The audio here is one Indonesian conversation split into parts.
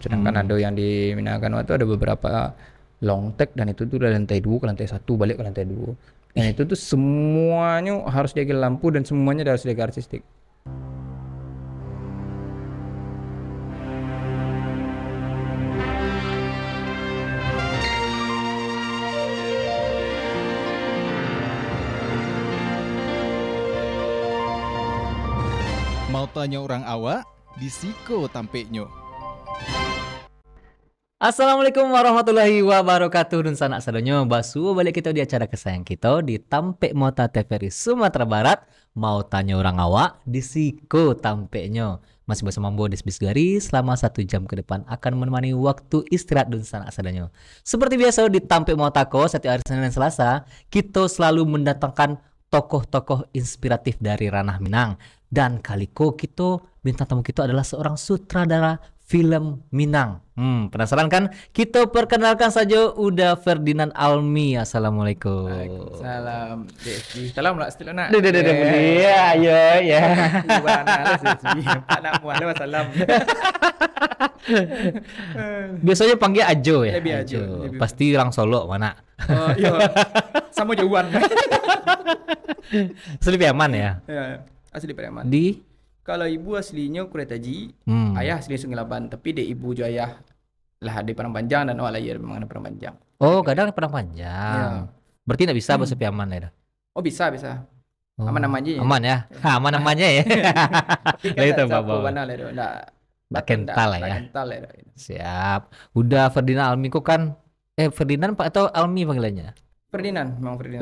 Sedangkan ada yang di Minangkabau itu ada beberapa long take dan itu tuh dari lantai 2 ke lantai 1 balik ke lantai 2. Dan itu tuh semuanya harus jaga lampu dan semuanya harus jaga artistik. Mau tanya orang awak, disiko tampeknya. Assalamualaikum warahmatullahi wabarakatuh. Dan sanak sadonyo basu balik kita di acara kesayang kita di Tampek Mota TVRI Sumatera Barat. Mau tanya orang awak, disiko tampeknya. Masih bersama Mbok Desbis Garis selama 1 jam ke depan akan menemani waktu istirahat dan sanak sadonyo. Seperti biasa di Tampek Motako setiap hari Senin dan Selasa, kita selalu mendatangkan tokoh-tokoh inspiratif dari ranah Minang. Dan kaliko kita, bintang tamu kita adalah seorang sutradara film Minang. Penasaran kan? Kita perkenalkan saja Uda Ferdinand Almi. Assalamualaikum. Waalaikumsalam. Salam lah setelah nak. Ya, ya. Pak nak muat salam. Biasanya panggil Ajo ya. Lebih Ajo. Pasti orang Solo mana? Oh iya. Sama jauhan. Asli Piaman ya. Ya, asli Piaman. Di kalau ibu aslinya Kuretaji, ayah asli Sungai Laban, tapi dia ibu jo ayah lah di Padang Panjang dan awak lahir memang ada Padang Panjang. Oh, kadang Padang Panjang. Ya. Berarti tidak bisa bahasa Piaman ya? Oh bisa. Oh. Aman aja ya. Aman ya. Aman namanya ya. Lah itu Bapak. Nggak kental lah ya. Kental ya. Siap. Udah Ferdinand Almi kok kan Ferdinand Pak atau Almi panggilannya? Ferdinand, memang Ferdinand.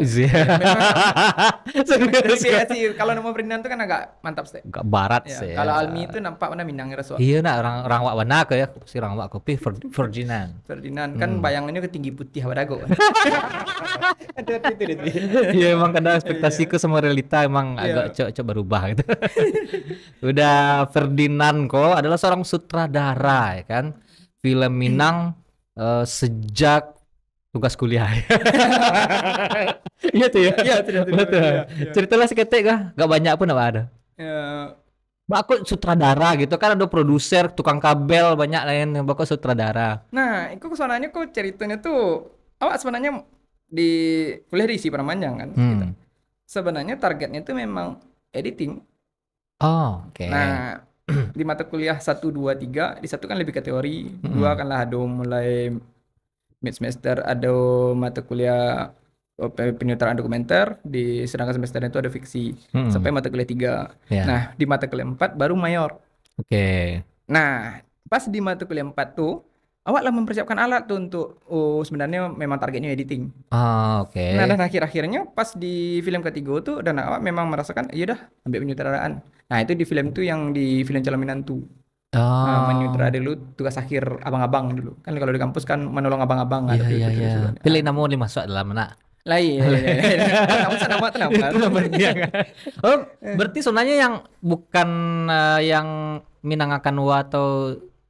Kalau nama Ferdinand itu kan agak mantap sih. Agak barat ya, sih. Kalau Almi itu nampak mana Minang rasa. Iya nak orang wak warna ke ya, si orang wak kopi Ferdinand. Ferdinand kan bayangannya ke tinggi putih wadago. Iya emang kadang ekspektasiku sama realita emang agak cocok berubah gitu. Udah Ferdinand kok adalah seorang sutradara ya kan. Film Minang sejak tugas kuliah. Iya tuh ya. Iya, betul. Ceritalah seketik kah? Gak banyak pun apa ada. Aku sutradara gitu kan, ada produser, tukang kabel banyak lain yang bakal sutradara. Nah, itu kesananya kok ceritanya tuh awak sebenarnya di kuliah di isi Padang kan. Gitu. Sebenarnya targetnya itu memang editing. Oh, oke. Nah, di mata kuliah 1 2 3, di satu kan lebih ke teori, dua kan lah ada mulai mid semester ada mata kuliah penyutradaraan dokumenter, di sedangkan semester itu ada fiksi sampai mata kuliah 3. Yeah. Nah, di mata kuliah 4 baru mayor. Oke. Nah, pas di mata kuliah 4 tuh awak lah mempersiapkan alat tuh untuk sebenarnya memang targetnya editing. Oke. Nah, dan akhir-akhirnya pas di film ketiga tuh dan awak memang merasakan ya udah ambil penyutradaraan. Nah, itu di film tuh yang di film Calon Minantu. Menyutradara dulu tugas akhir abang-abang dulu. Kan kalau di kampus kan menolong abang-abang. Iya. Pilih nama boleh masuk dalam mana? Lah iya. Kamu nama Oh, berarti sebenarnya yang bukan yang Minangkabau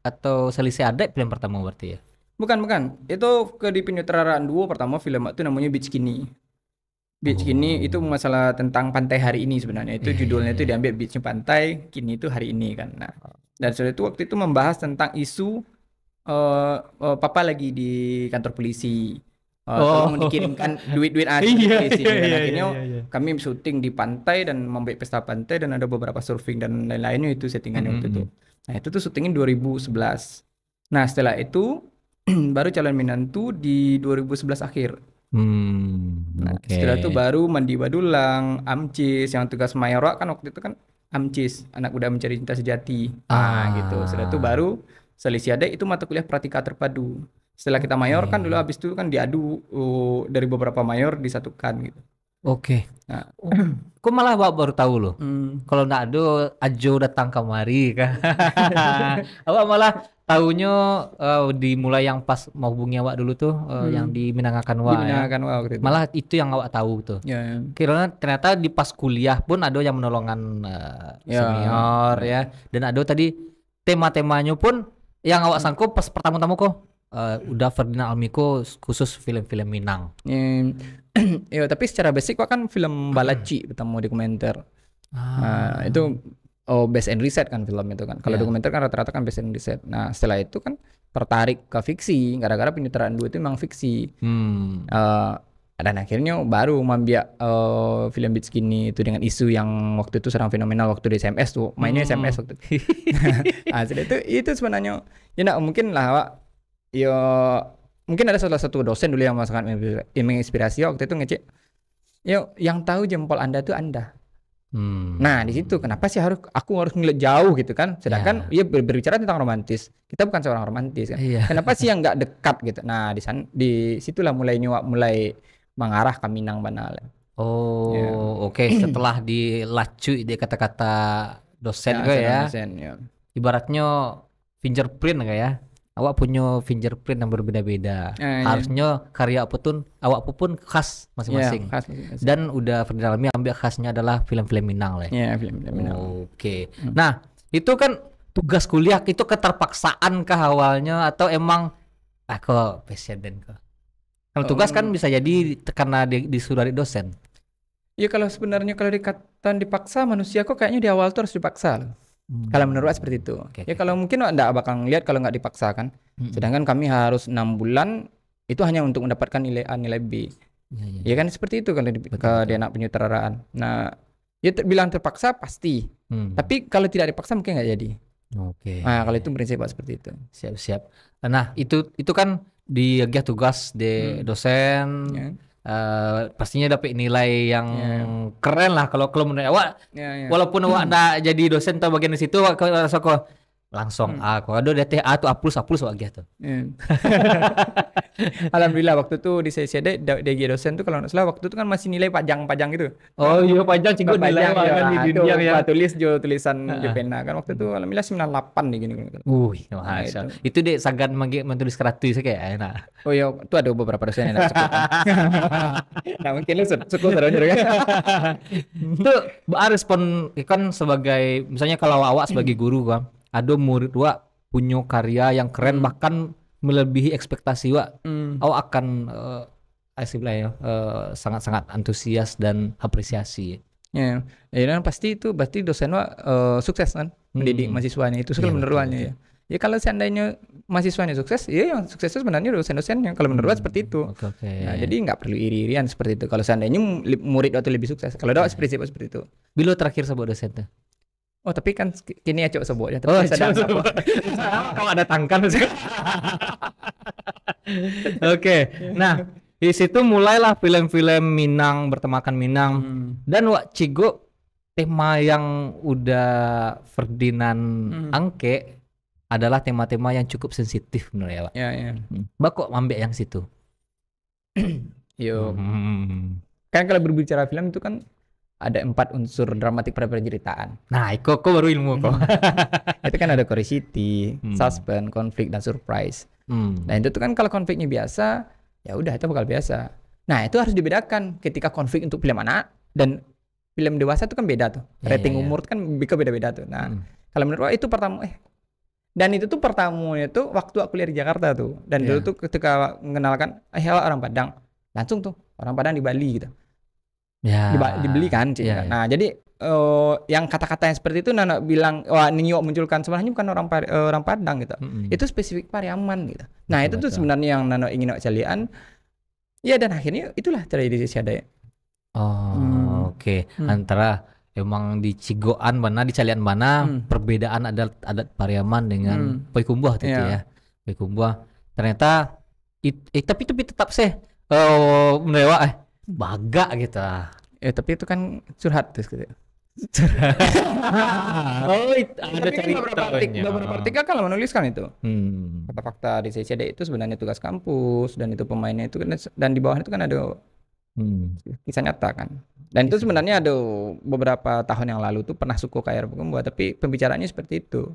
atau Selisih Adat film pertama berarti ya? Bukan. Itu ke di penyutradaraan duo pertama film itu namanya Beach Kini. Beach Kini itu masalah tentang pantai hari ini sebenarnya. Itu judulnya itu diambil beachnya pantai, kini itu hari ini kan. Nah, dan setelah itu waktu itu membahas tentang isu papa lagi di kantor polisi. Tolong dikirimkan duit aja polisi. Akhirnya kami syuting di pantai dan membuat pesta pantai dan ada beberapa surfing dan lain-lainnya itu settingannya waktu itu. Nah, itu tuh syutingin 2011. Nah, setelah itu baru Calon Minantu di 2011 akhir. Nah, setelah itu baru Mandi Badulang, Amcis, yang tugas mayor kan waktu itu kan Amcis, anak muda mencari cinta sejati. Gitu. Setelah itu baru Selisih Adat itu mata kuliah pratika terpadu. Setelah kita mayor kan dulu habis itu kan diadu dari beberapa mayor disatukan gitu. Oke. Nah, kok malah baru tahu loh. Kalau nggak ada Ajo datang kemari kan. Awak malah tahunya dimulai yang pas mau hubungi awak dulu tuh yang di Minangkabau ya. Malah itu yang awak tahu tuh. Kira ternyata di pas kuliah pun ada yang menolongan senior ya. Dan ada tadi tema-temanya pun yang awak sangkup pas pertama-tama kok udah Ferdinand Almiko khusus film-film Minang. Ya, tapi secara basic kok kan film Balaci pertama dokumenter. Itu based and reset kan film itu kan. Kalau dokumenter kan rata-rata kan based and reset. Nah, setelah itu kan tertarik ke fiksi gara-gara penyutradaraan 2 itu memang fiksi. Hmm. Dan akhirnya baru membiak film Beat Skinny itu dengan isu yang waktu itu sedang fenomenal waktu di SMS tuh, mainnya SMS waktu itu. Nah, jadi itu sebenarnya ya enggak mungkin lah Wak. Ya mungkin ada salah satu dosen dulu yang sangat menginspirasi waktu itu ngecek. Ya yang tahu jempol Anda tuh Anda. Nah, di situ kenapa sih aku harus ngeliat jauh gitu kan? Sedangkan dia berbicara tentang romantis. Kita bukan seorang romantis kan. Iya. Kenapa sih yang nggak dekat gitu? Nah, di situlah mulai mengarah ke Minang Banal. Oh, Ya. oke. Setelah dilacui dia kata-kata dosen Ya, gue ya. dosen, ya. Ibaratnya fingerprint kayak ya. Awak punya fingerprint yang berbeda-beda. Iya. Harusnya karya awak pun khas masing-masing. Ya, khas masing-masing. Dan udah Ferdinand ambil khasnya adalah film-film Minang lah. Ya, film Minang. Oke. Nah, itu kan tugas kuliah itu keterpaksaan kah awalnya atau emang kok passion kah? Kalau tugas kan bisa jadi karena disuruh dari dosen. Ya kalau sebenarnya kalau dikatakan dipaksa manusia kok kayaknya di awal tuh harus dipaksa loh. Kalau menurut saya seperti itu. Oke, Ya kalau mungkin enggak bakal ngeliat kalau nggak dipaksa kan. Sedangkan kami harus 6 bulan itu hanya untuk mendapatkan nilai B. Ya kan seperti itu kalau di anak penyutradaraan. Nah, ya bilang terpaksa pasti. Tapi kalau tidak dipaksa mungkin nggak jadi. Oke. Nah, kalau itu prinsip Pak seperti itu. Siap-siap. Nah, itu kan di tugas di dosen. Ya. Pastinya dapat nilai yang keren lah kalau menurut awak. Ya. Walaupun awak ndak jadi dosen atau bagian di situ, awak rasa kok langsung A. Kalau ada DT A tuh A++ awak gitu. Ya. Alhamdulillah waktu itu di CCD DG dosen tuh kalau nggak salah waktu itu kan masih nilai pajang-pajang gitu. Oh iya pajang cikgu nilai Pajang, ya. kan di dunia ya. Tulis tulisan di pena kan waktu itu alhamdulillah 98 nih gini. Masya. Itu deh sagan menulis karatu kayak enak. Oh iya, itu ada beberapa dosen yang suka. Nah mungkin lu suka terus kan. Itu respon kan sebagai misalnya kalau awak sebagai guru kan, ada murid wak punya karya yang keren bahkan melebihi ekspektasi wak, awak akan sangat-sangat antusias dan apresiasi. Ya, dan pasti itu berarti dosen wak sukses kan mendidik mahasiswanya itu sekali menurutnya ya. Ya kalau seandainya mahasiswanya sukses, ya yang sukses itu sebenarnya dosen-dosennya. Kalau menurut seperti itu. Oke. Nah, jadi nggak perlu iri-irian seperti itu. Kalau seandainya murid waktu lebih sukses. Kalau ada prinsip seperti itu. Bilo terakhir sebuah dosen tuh. Oh tapi kan kini ya cok sebutnya. Tapi Oh, sedang kalau ada tangkan sih. Oke. Nah, di situ mulailah film-film Minang bertemakan Minang dan wak Cigo tema yang udah Ferdinand angke adalah tema-tema yang cukup sensitif menurut ya, Pak. Ya. Mbak kok ambil yang situ? Yo. Kan kalau berbicara film itu kan ada 4 unsur dramatik pada penceritaan. Nah, kok baru ilmu kok. Itu kan ada curiosity, suspense, konflik dan surprise. Nah, itu tuh kan kalau konfliknya biasa, ya udah itu bakal biasa. Nah, itu harus dibedakan ketika konflik untuk film anak dan film dewasa itu kan beda tuh. Rating umur kan beda-beda tuh. Nah, kalau menurut itu pertama dan itu tuh pertamanya tuh waktu aku kuliah di Jakarta tuh. Dan dulu tuh ketika mengenalkan orang Padang, langsung tuh orang Padang di Bali gitu. Ya. Dibeli kan. Nah, jadi yang kata-kata yang seperti itu Nana bilang wah Ninyo munculkan sebenarnya bukan orang Padang gitu. Itu spesifik Pariaman gitu. Nah, itu tuh sebenarnya yang Nana ingin calian. Ya dan akhirnya itulah terjadi di Siadaya. Oh, oke. Antara emang di Cigoan mana di Calian mana perbedaan adat Pariaman dengan Payakumbuh itu ya. Payakumbuh ternyata tapi tetap sih menewa baga gitu. Tapi itu kan curhat terus gitu. Ada beberapa artikel kalau menuliskan itu. Fakta-fakta di CCD itu sebenarnya tugas kampus dan itu pemainnya itu dan di bawah itu kan ada kisah nyata kan. Dan itu sebenarnya ada beberapa tahun yang lalu tuh pernah suku kayak Payakumbuh tapi pembicaraannya seperti itu.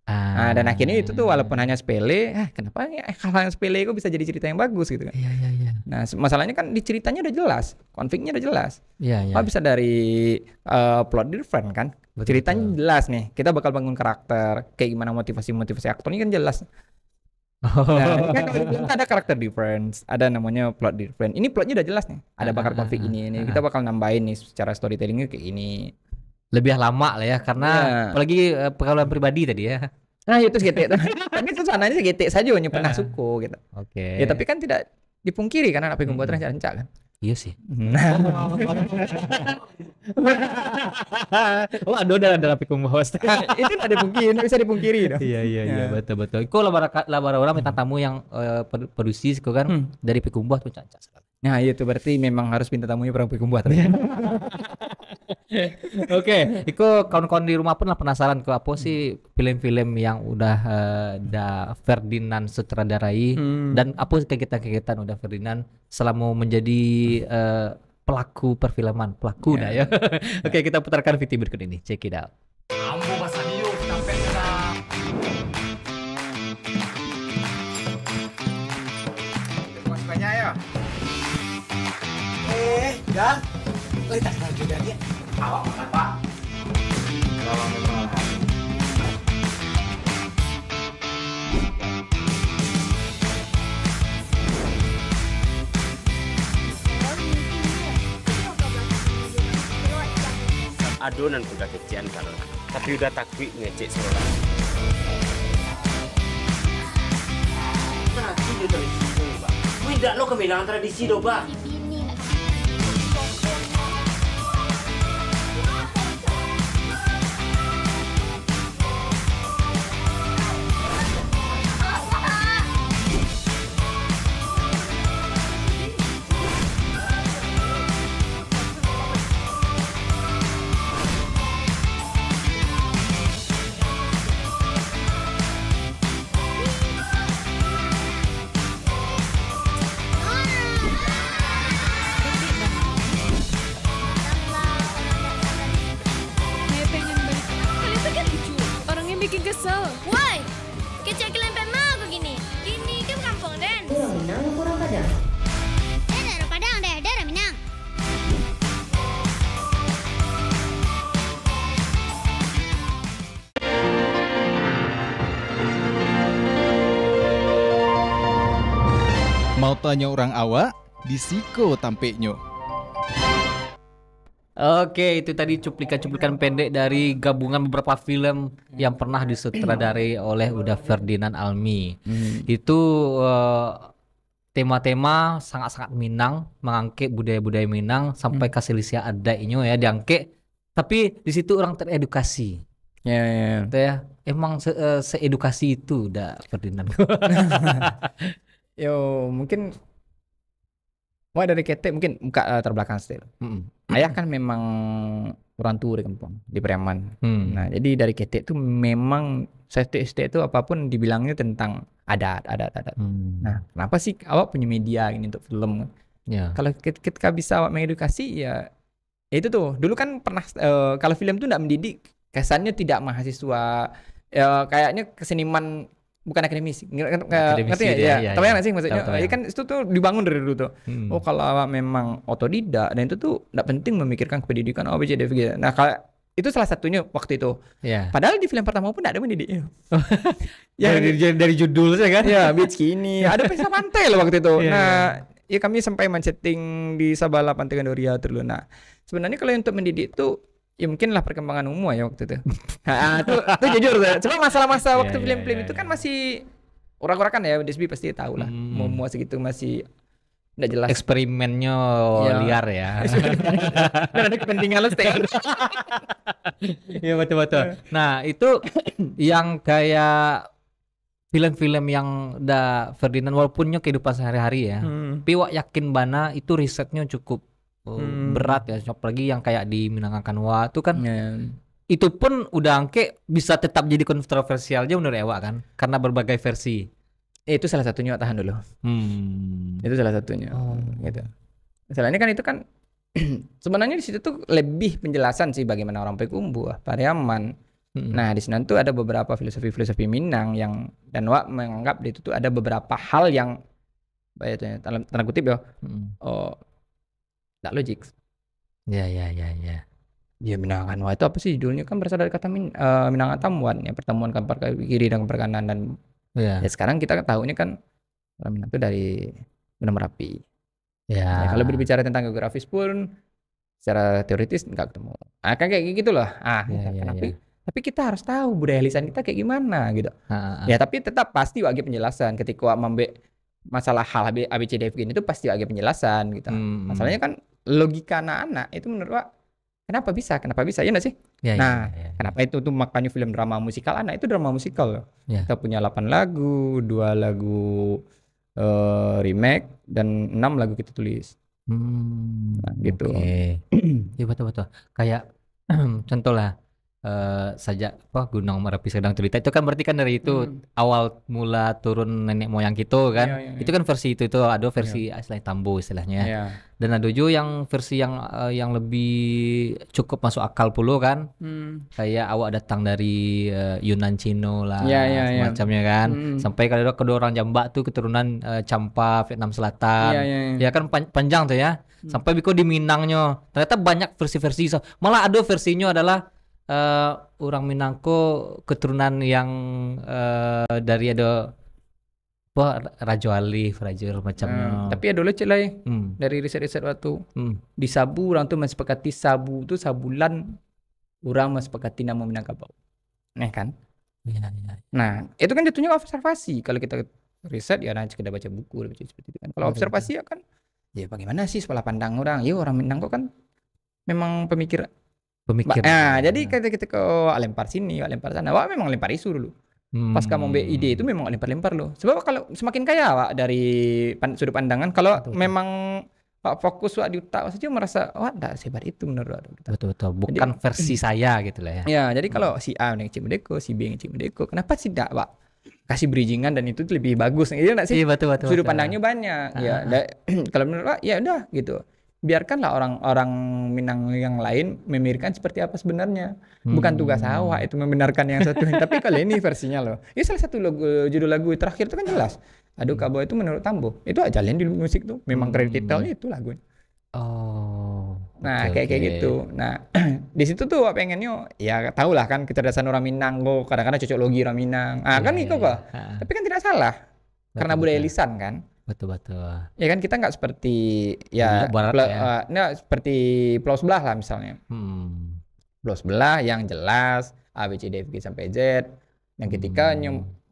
Nah, dan akhirnya itu tuh walaupun hanya sepele, kenapa hal yang sepele itu bisa jadi cerita yang bagus gitu kan. Iya. Nah, masalahnya kan di ceritanya udah jelas, konfliknya udah jelas. Iya. Bisa dari plot different kan. Ceritanya jelas nih, kita bakal bangun karakter, kayak gimana motivasi aktornya kan jelas. Nah, kan kalau dibilang ada karakter difference, ada namanya plot different. Ini plotnya udah jelas nih, ada bakal konflik ini. Kita bakal nambahin nih secara storytellingnya kayak ini. Lebih lama lah ya karena apalagi pengalaman pribadi tadi ya. Nah itu segetik tuh. Tapi suasananya segetik saja hanya pernah Heeh. suko gitu. Oke. Ya tapi kan tidak dipungkiri kan anak Pekum Putra Mm-mm. rencak kan. Iya sih. Nah, Oh, ada dalam pikum host. itu tidak dipungkiri, tidak bisa dipungkiri dong. Iya Ya. betul betul. Kau labara orang minta tamu yang produksi kau kan Hmm. dari pikum buah tuh caca. Nah itu berarti memang harus pinta tamunya orang Pekum Putra. Oke, itu kawan-kawan di rumah pun lah penasaran ke apa sih film-film yang udah Ferdinand sutradarai dan apa sih kegiatan-kegiatan udah Ferdinand selama menjadi pelaku perfilman, pelaku dah ya. Oke, kita putarkan video berikut ini. Check it out. Banyak ya. Dan kita kenal juga dia. Awak mana Pak? Kalau memang adonan udah kecian kalau tapi udah takwi ngecek sekolah. nanti dia tradisi Pak. Tidak lo kehilangan tradisi dong Pak. Saya pengen balik. Kalian tuh kan lucu. Orangnya bikin kesel. Woi, kecil kelempeng mah aku gini. Gini ke kampung Den. Daerah Minang apa orang Padang? Daerah Padang deh, daerah Minang. Mau tanya orang awak, di Siko tampeknya. Oke, itu tadi cuplikan-cuplikan pendek dari gabungan beberapa film yang pernah disutradarai oleh Uda Ferdinand Almi. Itu tema-tema sangat-sangat Minang, mengangkat budaya-budaya Minang sampai ke Silisia adanya ya diangkat. Tapi di situ orang teredukasi. Ya, ya. Gitu ya. Emang seedukasi itu Uda Ferdinand. Yo, mungkin wah dari ketek mungkin muka terbelakang still. Mm-mm. Ayah kan memang orang tua di kampung, di Periaman. Hmm. Nah, jadi dari ketek tuh memang setiap itu apapun dibilangnya tentang adat. Hmm. Nah, kenapa sih awak punya media ini untuk film? Ya. Kalau ketika bisa awak mengedukasi ya itu tuh. Dulu kan pernah kalau film tuh tidak mendidik, kesannya tidak mahasiswa kayaknya keseniman bukan akademis. Akademisi Ngerti nggak? dia, Ya, ya, tahu ya. nggak sih maksudnya? Tahu, Ya ya. kan itu tuh dibangun dari dulu tuh. Hmm. Oh kalau awak memang otodidak dan itu tuh tidak penting memikirkan kependidikan A B C D E F G. Nah kalau itu salah satunya waktu itu. Ya. Padahal di film pertama pun tidak ada mendidik. Dari judul saya kan. Ya beach ini ada pesta pantai loh waktu itu. Iya, Nah ya kami sampai setting di Sabala Pantai Gandoria dulu. Nah sebenarnya kalau untuk mendidik itu ya mungkin lah perkembangan umum ya waktu itu. Nah, itu jujur tuh. Cuma masa-masa waktu Iya, film-film iya, itu iya. kan masih orang-orang kan ya Desbi pasti tahu lah. Mau segitu masih tidak jelas. Eksperimennya Ya. liar ya. Dan ada kepentingan lo stay. Iya betul. Nah itu yang kayak film-film yang Ferdinand walaupunnya kehidupan sehari-hari ya. Tapi wak yakin bana itu risetnya cukup berat ya. Apalagi yang kayak di Minangkan Wa itu kan itu pun udah angke bisa tetap jadi kontroversial aja menurut Ewa kan karena berbagai versi. Itu salah satunya tahan dulu. Itu salah satunya. Oh. Gitu. Masalahnya kan itu kan sebenarnya di situ tuh lebih penjelasan sih bagaimana orang Pekumbuh, Pariaman. Nah, di sana tuh ada beberapa filosofi Minang yang dan Wak menganggap di itu tuh ada beberapa hal yang dalam tanda kutip ya, tidak logik. Ya. Ya Minangkan Wak itu apa sih judulnya kan berasal dari kata Minangkan Tamuan ya pertemuan kiri dan perkanan dan Ya. ya sekarang kita tahunya kan orang Minang itu dari Gunung Merapi. Ya. Ya, kalau berbicara tentang geografis pun secara teoritis nggak ketemu. Kan kayak gitu loh. Ya, Kenapa? ya. Tapi kita harus tahu budaya lisan kita kayak gimana gitu. Ah. Ya tapi tetap pasti wajib penjelasan ketika wak membek masalah hal ABCDFG ini itu pasti wajib penjelasan gitu. Masalahnya kan logika anak-anak itu menurut wak kenapa bisa ya nggak sih? Ya, Nah, ya. kenapa itu tuh makanya film drama musikal anak itu drama musikal loh. Ya. Kita punya 8 lagu, 2 lagu remake dan 6 lagu kita tulis. Nah, gitu. Oke. Iya betul. Kayak contoh lah saja Gunung Merapi sedang cerita itu kan berarti kan dari itu awal mula turun nenek moyang kita kan. Iya. Itu kan versi itu ada versi istilahnya Tambo istilahnya. Iya. Dan ada juga yang versi yang lebih cukup masuk akal pula kan. Kayak awak datang dari Yunan Cino lah Iya. semacamnya kan. Sampai kalau kedua orang Jambak tuh keturunan Champa Vietnam Selatan. Iya. Ya kan panjang tuh ya. Sampai biko di Minangnya. Ternyata banyak versi-versi. Malah ada versinya adalah orang Minangko keturunan yang dari ada Rajo Alif, Rajo macamnya. Tapi ada lucu lah dari riset-riset waktu di Sabu orang tuh mensepakati Sabu tuh sabulan orang mensepakati nama Minangkabau. Nih kan? Iya. Nah, itu kan jatuhnya observasi. Kalau kita riset ya nanti kita baca buku baca seperti itu kan. Kalau observasi ya kan ya bagaimana sih sebelah pandang orang? Ya orang Minangko kan memang pemikir. Jadi kita ke lempar sini, lempar sana. Wah memang lempar isu dulu. Pas kamu ambil ide itu memang lempar-lempar loh. Sebab kalau semakin kaya Wak dari sudut pandangan, kalau memang Wak fokus Wak di otak saja merasa wah enggak sebar itu menurut Wak. Betul. Bukan versi saya gitu lah ya. Ya, jadi kalau si A yang Cik Medeko, si B yang Cik Medeko, kenapa sih enggak Wak kasih bridgingan dan itu lebih bagus? Iya enggak sih? Iya betul. Sudut pandangnya banyak. Ya, kalau menurut Wak ya udah gitu. Biarkanlah orang-orang Minang yang lain memikirkan seperti apa sebenarnya. Bukan tugas awak itu membenarkan yang satu. Tapi kalau ini versinya loh. Ini salah satu judul lagu terakhir itu kan jelas. Aduh Kabo itu menurut Tambo. Itu aja di musik tuh. Memang kredit detailnya itu lagunya. Oh. Nah, kayak gitu. Nah, di situ tuh wak pengennya ya tahulah kan kecerdasan orang Minang kok. Kadang-kadang cocok logi orang Minang. Kan itu kok. Tapi kan tidak salah. Karena budaya lisan kan. Betul. Ya kan kita nggak seperti ya, seperti pulau sebelah lah misalnya. Pulau sebelah yang jelas A B C D F G sampai Z. Yang ketika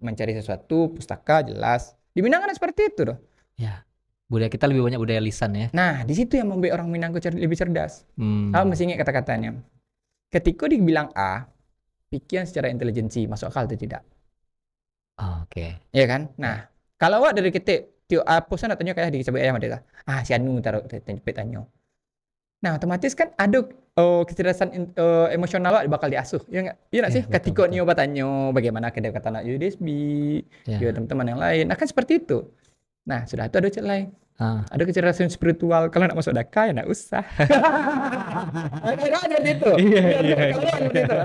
mencari sesuatu pustaka jelas. Di Minang kan seperti itu loh. Ya. Budaya kita lebih banyak budaya lisan ya. Nah di situ yang membuat orang Minang lebih cerdas. Kamu mesti ingat kata-katanya. Ketika dibilang A, pikiran secara intelijensi masuk akal atau tidak? Oke. Iya kan? Nah kalau awak dari ketik posan nak tanya kayak di cabai ayam ada si anu taruh tempat tanya. Nah otomatis kan ada kecerdasan emosional bakal diasuh. Iya enggak sih? Ketika nyo bertanya bagaimana kedekatan anak USB, juga teman-teman yang lain akan seperti itu. Nah sudah itu ada cek lain. Ada kecerdasan spiritual. Kalau nak masuk daka ya nak usah. Ada itu.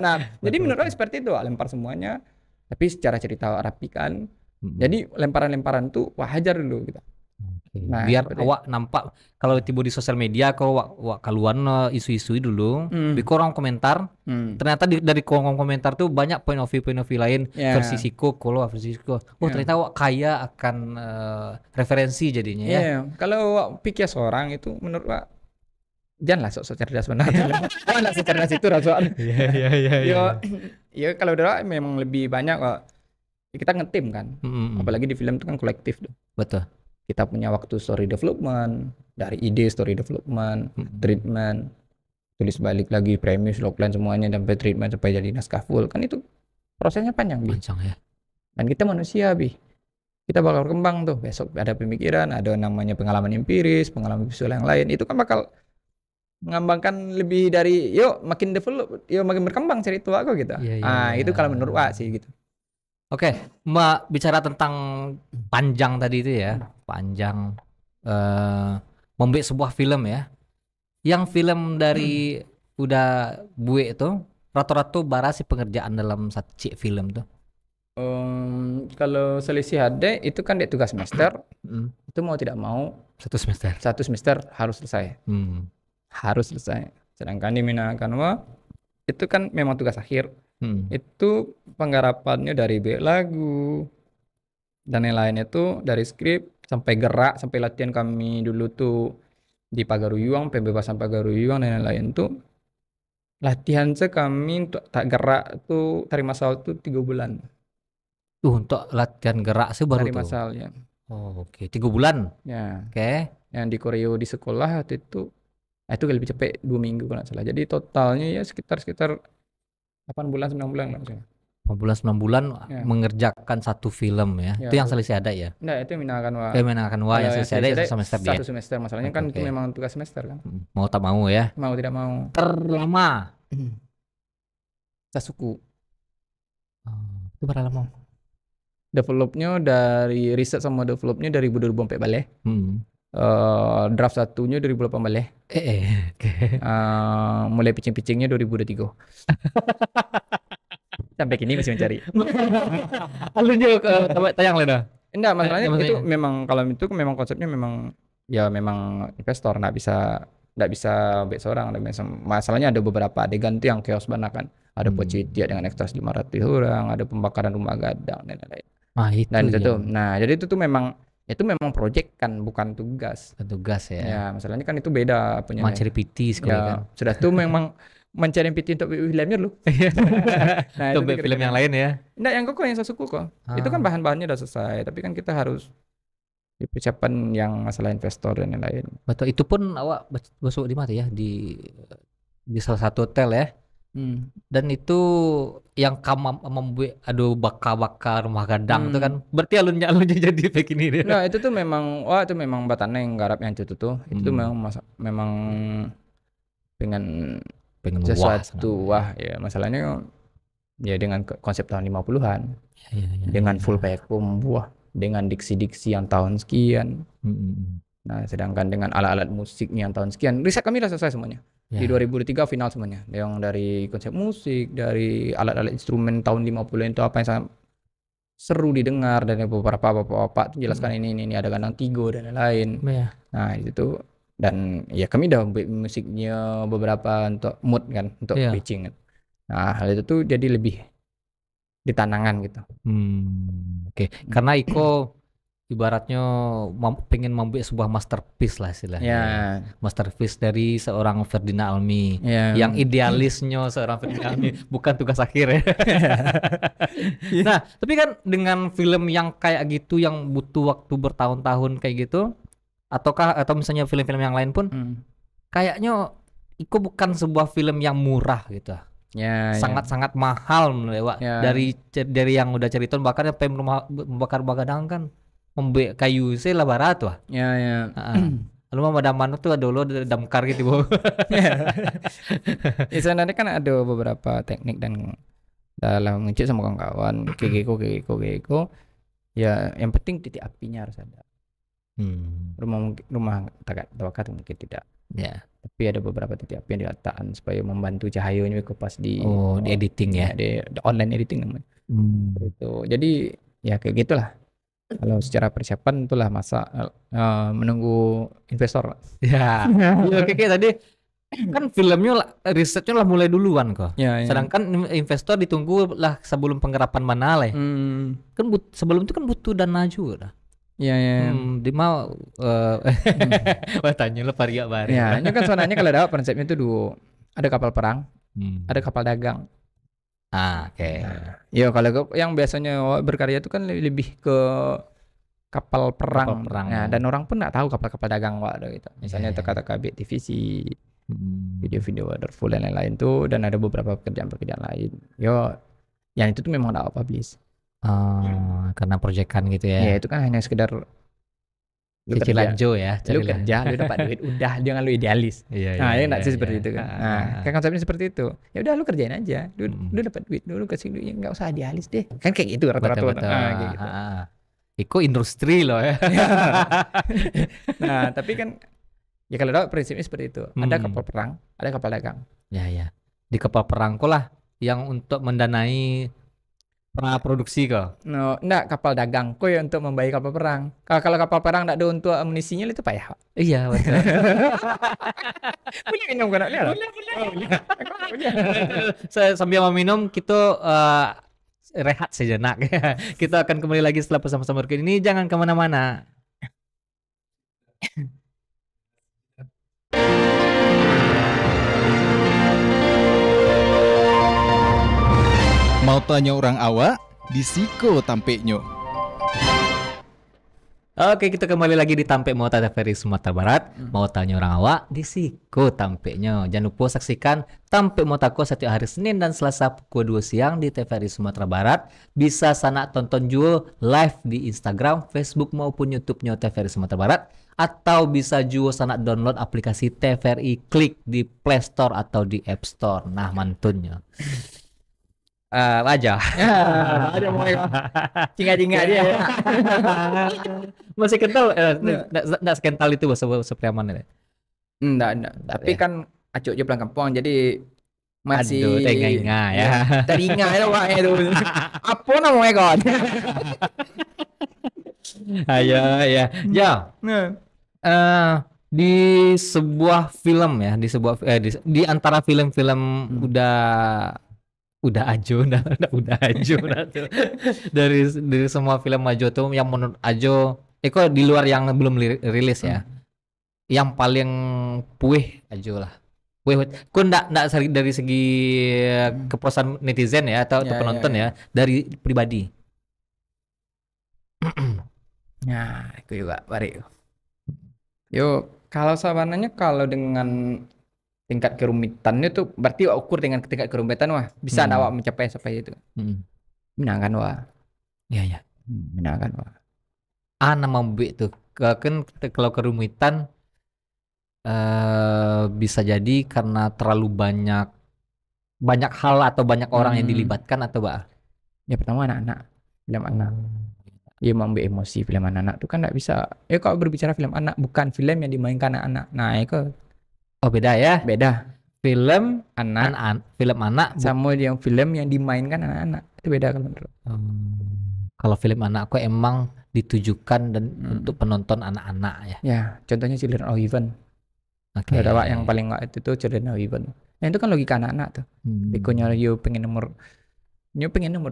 Nah jadi menurut seperti itu lempar semuanya. Tapi secara cerita rapikan. Jadi lemparan-lemparan tuh wajar dulu gitu. Nah, biar awak nampak kalau tiba di sosial media kalau awak keluar isu-isu dulu, di kolom komentar, ternyata dari kolom komentar tuh banyak point of view lain versi Siko, kalau versi Siko. Ternyata awak kaya akan referensi jadinya ya. Kalau awak pikir seorang itu menurut awak janganlah sok-sok cerdas benar. Janganlah secerdas itu rasuan. Iya. Ya kalau udah memang lebih banyak kita ngetim kan. Apalagi di film itu kan kolektif tuh. Betul. Kita punya waktu story development, dari ide story development, treatment, tulis balik lagi premis, logline semuanya sampai treatment sampai jadi naskah full. Kan itu prosesnya panjang, Bi. Panjang ya. Dan kita manusia, Bi. Kita bakal berkembang tuh. Besok ada pemikiran, ada namanya pengalaman empiris, pengalaman visual yang lain. Itu kan bakal mengembangkan lebih dari makin develop, makin berkembang cerita aku gitu. Itu kalau menurut Wak sih gitu. Oke, Mbak bicara tentang panjang tadi itu ya, panjang membuat sebuah film ya. Yang film dari udah buat itu rata-rata berapa sih pengerjaan dalam satu film tuh? Kalau selisih ada itu kan dia tugas semester, itu mau tidak mau satu semester harus selesai, harus selesai. Sedangkan di Minangkabau itu kan memang tugas akhir. Itu penggarapannya dari lagu dan yang lain itu dari skrip sampai gerak sampai latihan kami dulu tuh di Pagaruyuang, pembebasan Pagaruyuang dan yang lain tuh Latihan kami untuk tak gerak tuh tari masal tuh 3 bulan. Untuk latihan gerak sih baru Tari tuh. masal ya. Oh, oke. 3 bulan. Ya, Oke. yang di koreo di sekolah waktu itu, itu lebih cepet 2 minggu kalau nggak salah. Jadi totalnya ya sekitar 8 bulan 9 bulan kalau nggak salah. 6 bulan Ya. mengerjakan satu film ya. Ya, Itu yang betul. selisih ada ya. Nah itu minakan wah. Menangkan wah yang Kalau selisih ada ya selesai satu semester dia. satu semester masalahnya Oke, kan itu oke. memang tugas semester kan. Mau tak mau ya. Mau tidak mau. Terlama. Sasuku. Itu berapa lama? Developnya dari riset sama developnya dari 2024 balik. Hmm. Draft satunya 2008 balik. Oke. Mulai pitching-pitchingnya 2023. Sampai kini masih mencari. Alunnya tayang lah dah. Enggak, masalahnya maksudnya? itu memang kalau itu memang konsepnya memang ya memang investor nggak bisa baik seorang. Masalahnya ada beberapa adegan tuh yang chaos banget kan. Ada pocitia dengan ekstras 500 orang, ada pembakaran rumah gadang dan lain-lain. Nah, itu Dan itu tuh, yang nah jadi itu tuh memang project kan bukan tugas. tugas ya. Ya, masalahnya kan itu beda punya. Mencari PT sekali kan. Ya, sudah tuh memang mencari PT untuk filmnya lu. Nah, Itu itu tuh film yang lain ya. Enggak, yang kok yang Sasuku kok. Itu kan bahan-bahannya udah selesai, tapi kan kita harus di persiapan yang masalah investor dan lain-lain. Betul, itu pun awak masuk di mana ya? Di salah satu hotel ya. Dan itu yang kamu membuat bakar rumah gadang itu kan berarti alunnya jadi kayak gini deh. Nah, itu tuh memang itu memang batana yang garap yang itu tuh. Itu tuh memang pengen sesuatu ya masalahnya ya dengan konsep tahun 50-an. Dengan full vacuum dengan diksi-diksi yang tahun sekian. Nah, sedangkan dengan alat-alat musiknya yang tahun sekian, riset kami udah selesai semuanya. Di 2023 final semuanya. Yang dari konsep musik, dari alat-alat instrumen tahun 50 itu apa yang sangat seru didengar, dan beberapa bapak-bapak jelaskan ini ada gandang tigo dan lain-lain. Nah, itu dan ya kami udah buat musiknya beberapa untuk mood kan, untuk pitching kan. Nah, hal itu tuh jadi lebih ditanangan gitu. Oke. Karena Iko ibaratnya pengen membuat sebuah masterpiece lah istilahnya. Ya. Masterpiece dari seorang Ferdinand Almi. Ya. Yang idealisnya seorang Ferdinand Almi bukan tugas akhir ya. Nah, tapi kan dengan film yang kayak gitu yang butuh waktu bertahun-tahun kayak gitu, atau misalnya film-film yang lain pun kayaknya Iko bukan sebuah film yang murah gitu. Sangat-sangat mahal menurut dari yang udah cerita bahkan sampai membakar gadang kan membek kayu sih lah barat wah. Ya. Lalu mah madaman tuh dulu damkar gitu bu. Ya, sebenarnya kan ada beberapa teknik dan dalam ngecek sama kawan-kawan kegeko ya yang penting titik apinya harus ada. Rumah tawakat mungkin tidak. Ya. Tapi ada beberapa titik api yang diletakkan supaya membantu cahayanya pas di editing ya. Di online editing namanya. Itu. Jadi ya kayak gitulah. Kalau secara persiapan itulah masa menunggu investor. Ya. Oke tadi kan filmnya risetnya lah mulai duluan kok. Sedangkan investor ditunggu lah sebelum penggarapan mana lah. Kan sebelum itu kan butuh dana juga. Di mau tanya lo paria bare. Ya, ini kan sebenarnya kalau dapat konsepnya itu dua. Ada kapal perang, ada kapal dagang. Oke. Ya kalau yang biasanya berkarya itu kan lebih ke kapal perang. Nah, dan orang pun nggak tahu kapal-kapal dagang ada gitu. Misalnya teka-teka BTVC, video-video Wonderful dan lain-lain tuh, dan ada beberapa pekerjaan-pekerjaan lain. Yang itu tuh memang nggak publish. Karena proyekan gitu ya. Ya itu kan hanya sekedar cicilan ya. Lu kerja, lu dapat duit, udah jangan lu idealis. Nah, ya enggak sih seperti itu kan. Nah, kan konsepnya seperti itu. Ya udah lu kerjain aja. Lu dapat duit, lu kasih duit, enggak usah idealis deh. Kan kayak gitu rata-rata. Kayak gitu. Iko industri loh ya. Nah, tapi kan ya kalau dapat prinsipnya seperti itu. Ada kapal perang, ada kapal dagang. Ya. Di kapal perang kok lah yang untuk mendanai produksi kok. Enggak, kapal dagang kok ya untuk membayar kapal perang. Kalau kapal perang enggak ada untuk amunisinya itu payah. Iya, betul. Boleh minum kan? Boleh. Sambil meminum kita rehat sejenak. Kita akan kembali lagi setelah pesan-pesan berikut ini. Jangan kemana-mana. Mau tanya orang awak? Di Siko tampeknya. Oke, kita kembali lagi di Tampek Mota TVRI Sumatera Barat. Mau tanya orang awak di Siko tampeknya. Jangan lupa saksikan Tampek Motako setiap hari Senin dan Selasa pukul 2 siang di TVRI Sumatera Barat. Bisa sanak tonton juga live di Instagram, Facebook maupun YouTube-nya TVRI Sumatera Barat. Atau bisa juga sanak download aplikasi TVRI Klik di Play Store atau di App Store. Nah, mantunnya. Wajah. Ada mau cinga-cinga dia. Masih kental, nggak sekental itu bahasa Priaman ya. Enggak. Tapi Ya. kan acuk je pulang kampung jadi masih Aduh, teringat ya. Teringat itu Pak itu. Apa namanya kon? Ayo ya. Ya. Nah, Di sebuah film ya, di antara film-film udah Ajo, udah Ajo dah tuh. Dari semua film Ajo tuh yang menurut Ajo, kok di luar yang belum rilis ya. Yang paling puih Ajo lah. Puih. Kok ndak dari segi kepuasan netizen ya atau Ya, penonton ya, ya, dari pribadi. nah, itu juga bari. Yo, kalau sabananya kalau dengan tingkat kerumitannya tuh berarti ukur dengan tingkat kerumitan wah bisa Hmm. awak mencapai sampai itu. Hmm. Menangkan wah. Iya ya. Menangkan wah. Nama B tuh kan kalau kerumitan bisa jadi karena terlalu banyak hal atau banyak orang yang dilibatkan atau Ya pertama anak-anak, film anak. Ya mengambil emosi film anak-anak tuh kan nggak bisa. Ya kalau berbicara film anak bukan film yang dimainkan anak-anak. Nah, itu Oh beda ya, beda. film Anak film anak sama yang film yang dimainkan anak-anak. Itu beda kalau menurut. kalau film anak kok emang ditujukan dan untuk penonton anak-anak ya. Ya, contohnya Children of Heaven. Oke. Ada Wak, yang paling nggak itu tuh Children of Heaven. Nah, itu kan logika anak-anak tuh. Pikonya yo pengen nomor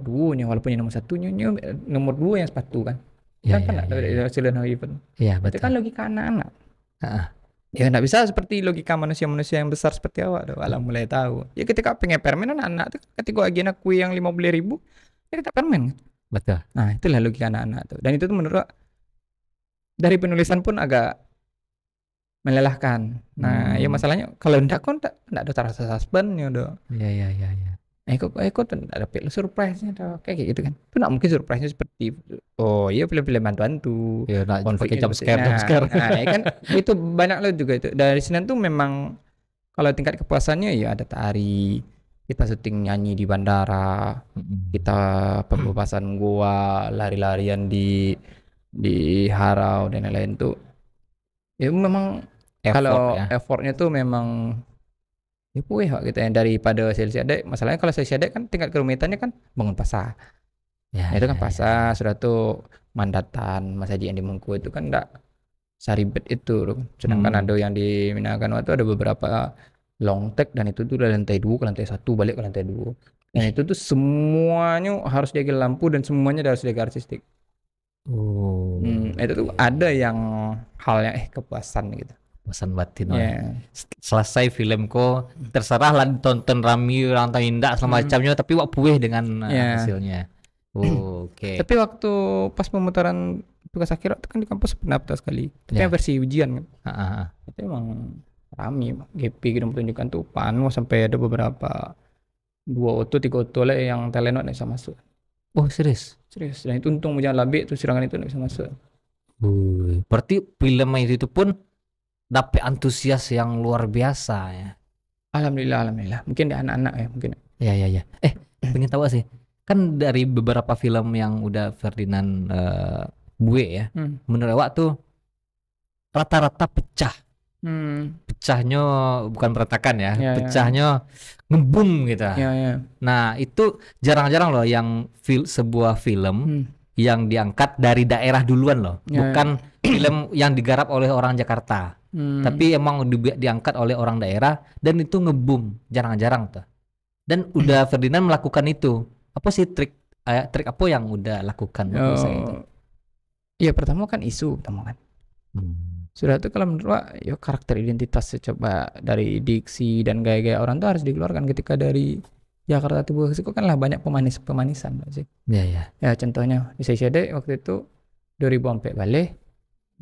2 nya walaupun yang nomor 1 nya nomor 2 yang sepatu kan. Ya, Kan ya, ada ya. Children of Heaven. Iya Itu betul. kan logika anak-anak. Heeh. Ya nggak bisa seperti logika manusia-manusia yang besar seperti awak tuh. Alam mulai tahu. Ya ketika pengen permen anak-anak tuh ketika agen aku yang 50.000 ya kita permen. Betul. Nah, itulah logika anak-anak tuh. Dan itu tuh menurut dari penulisan pun agak melelahkan. Nah, ya masalahnya kalau ndak kan ndak ada rasa suspense-nya udah. Iya. Kok tuh ada film surprise-nya tuh. Kayak gitu kan. Itu nggak mungkin surprise-nya seperti oh iya film-film bantu-bantu. Ya nak pakai Konfliknya jump seperti- scare. Nah, ya kan itu banyak loh juga itu. Dari sini tuh memang kalau tingkat kepuasannya ya ada tari, kita syuting nyanyi di bandara, kita pembebasan gua, lari-larian di harau dan lain-lain tuh. Ya memang kalau ya. effortnya tuh memang ya puih kok gitu ya daripada seleksi adek. Masalahnya kalau seleksi adek kan tingkat kerumitannya kan bangun pasar. Ya, Nah, itu kan pasar sudah tuh mandatan Mas Haji yang di Mengku itu kan enggak saribet itu loh. Sedangkan ada yang di Minangkabau itu ada beberapa long take dan itu tuh dari lantai 2 ke lantai 1 balik ke lantai 2. Dan itu tuh semuanya harus jaga lampu dan semuanya harus jaga artistik. Oh. Itu tuh ada yang hal yang kepuasan gitu. Pesan batin. Ya. Selesai film kok terserah lah ditonton rame orang tahu indah semacamnya tapi wak puih dengan Ya. hasilnya. Oke. Tapi waktu pas pemutaran tugas akhir itu kan di kampus pendapat sekali. Tapi Ya. yang versi ujian kan. Ah. Itu emang rame GP gitu pertunjukan tuh penuh sampai ada beberapa 2 auto 3 auto lah yang Telenor nggak bisa masuk. Oh serius? Serius. Dan itu untung hujan labik tuh sirangan itu nggak bisa masuk. Berarti film itu pun dapat antusias yang luar biasa ya. Alhamdulillah. Mungkin di anak-anak ya mungkin. Ya. Pengen tahu sih. Kan dari beberapa film yang udah Ferdinand Bue ya. Menurut awak tuh rata-rata pecah. Pecahnya bukan berantakan ya. Ya. Pecahnya ngebum gitu. Ya. Nah, itu jarang-jarang loh yang sebuah film yang diangkat dari daerah duluan loh. Ya, Bukan film yang digarap oleh orang Jakarta. Tapi emang diangkat oleh orang daerah dan itu ngebum. Jarang-jarang tuh. Dan udah Ferdinand melakukan itu. Apa sih trik apa yang udah lakukan buat bisa itu? Ya pertama kan isu pertama kan. Sudah itu kalau menurut Wak, ya karakter identitas coba dari diksi dan gaya-gaya orang tuh harus dikeluarkan ketika dari Jakarta to Meksiko kan lah banyak pemanisan Mbak sih. Iya, iya. Ya contohnya di Seychelles waktu itu 2004 balik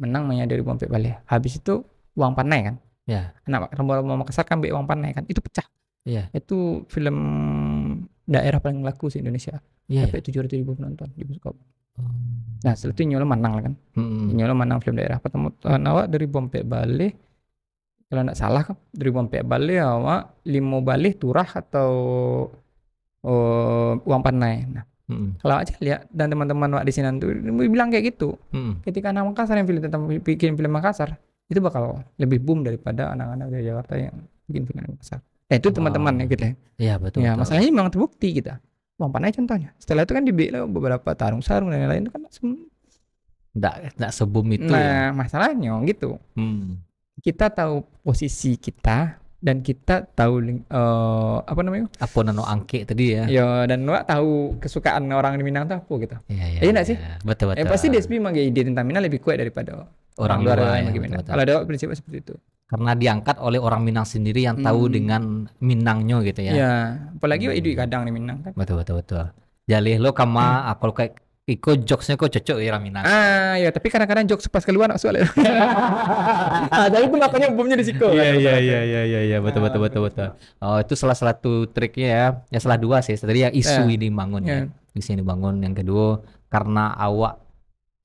menang mainnya 2004 balik. Habis itu uang panai kan. Ya. Anak Rambut Makassar kan uang panai kan. Itu pecah. Iya. Itu film daerah paling laku di Indonesia. Iya. Sampai 700.000 penonton di bioskop. Oh. Nah setelah itu Nyolo menang lah kan. Nyolo menang film daerah. Pertama awak dari Bompek balik. Kalau nggak salah kan dari Bompek balik awak limo balik turah atau uang panai. Nah kalau aja lihat dan teman-teman awak di sini tuh bilang kayak gitu. Ketika anak Makassar yang bikin film Makassar itu bakal lebih boom daripada anak-anak dari Jakarta yang bikin film Makassar. Itu teman-teman ya gitu ya. Iya betul. Ya betul. masalahnya memang terbukti kita. Uang panai contohnya. Setelah itu kan dibeli beberapa tarung sarung dan lain-lain itu kan Nggak sebum itu nah ya. masalahnya gitu. Kita tahu posisi kita dan kita tahu apa namanya? Apa nano angke tadi ya? Ya dan Wak tahu kesukaan orang di Minang tuh apa gitu. Iya, iya. Iya nggak sih? Betul betul. Pasti DSP memang ide tentang Minang lebih kuat daripada orang luar luar yang ya, gimana. betul, betul. Kalau ada prinsipnya seperti itu. Karena diangkat oleh orang Minang sendiri yang tahu dengan Minangnya gitu ya. Ya, apalagi Wak Idui kadang di Minang kan. Betul betul betul. Jalih lo kama aku kayak iko jokesnya kok cocok ya orang Minang. Ya tapi kadang-kadang jokes pas keluar nak soalnya. Jadi itu makanya boomnya di situ. Iya betul betul betul betul. Oh itu salah satu triknya ya. Ya salah dua sih. Tadi yang isu ini bangun ya. Di sini bangun. Yang kedua karena awak